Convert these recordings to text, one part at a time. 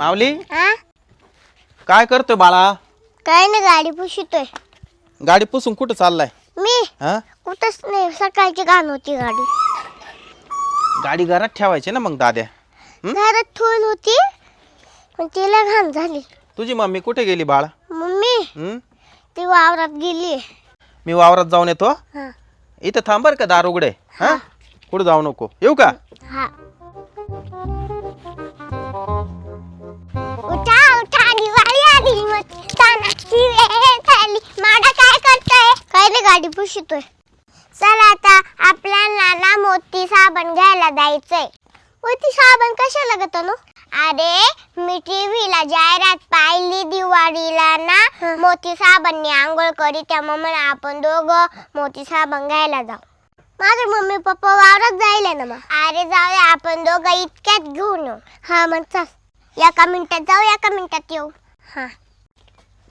माऊली हा काय करतोय बाळा? काय नाही, गाडी पुशितोय. गाडी पुसून कुठं चाललाय? मी हा कुठंच नाही, सकाळची घाण होती गाडी. गाडी घरात ठेवायची ना मग दाद्या. घरात ठेवून होती पण तिला घाण झाली. तुझी मम्मी कुठे गेली बाळा? मम्मी हम्म ती वावरात गेली. मी वावरात जाऊन येतो. हा इथं थांब बर का, दार उघडे. हा पुढे जाऊ नको, येऊ का? हा उठा उठा, दिवाळी आली, सणाची वेळ झाली. माडा काय करताय? काय नाही, गाडी पुशितोय. चला आता आपल्याला ना मोती साबण घ्यायला जायचंय. मोती साबण कशाला लागत ना? अरे मी टीव्हीला जाहिरात पाहिली, दिवाळीला ना मोती साबणने आंघोळ करी, त्यामुळे मला आपण दोघं मोती साबण घ्यायला जाऊ. माझे मम्मी पप्पा वावरात जायला ना. मग अरे जाऊया, आपण दोघं इतक्यात घेऊन येऊ. हा मग चल, एका मिनिटात जाऊ, एका मिनिटात येऊ. हा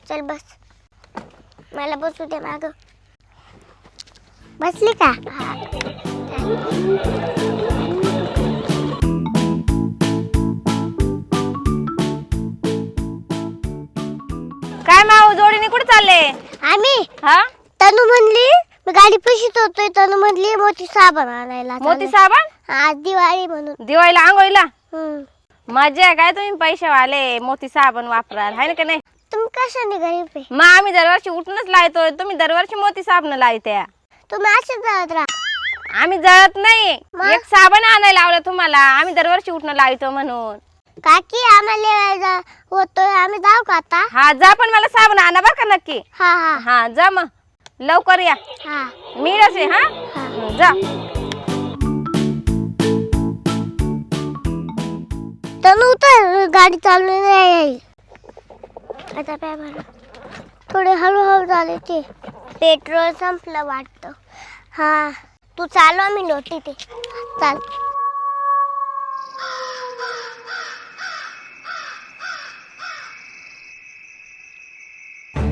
चल बस, मला बसू दे माग. बसली का? हा काय माऊ जोडीने कुठे चालले? आम्ही हा तनु म्हणली, मी गाडी पुशीत होतोय, तनु म्हणली मोती साबण आणायला. मोती साबण? आज दिवाळी म्हणून. दिवाळीला आंघोळीला? मजा आहे काय, तुम्ही पैशावाले मोती साबण वापराल हाय ना का नाही? तुम्ही कशाने गरीब आहे? मग आम्ही दरवर्षी उठूनच लावतोय, तुम्ही दरवर्षी मोती साबण लावत्या. तुम्ही असेच जात राहा. आम्ही जळत नाही, मग? एक साबण आणायला लावलं तुम्हाला, आम्ही दरवर्षी उठणं लावतो म्हणून. काकी आम्हाला होतोय, आम्ही जाऊ का आता? हा जा, पण मला साबण आणा बरं का नक्की. हा हा हा जा मग लवकर या. हा मीच आहे. हा जा. तनु तर गाडी चालू नाही येईल आता. काय म्हणा, थोडे हळूहळू झाले ते. पेट्रोल संपलं वाटतं. हा तू चालव, मी लोटी ते. चाल.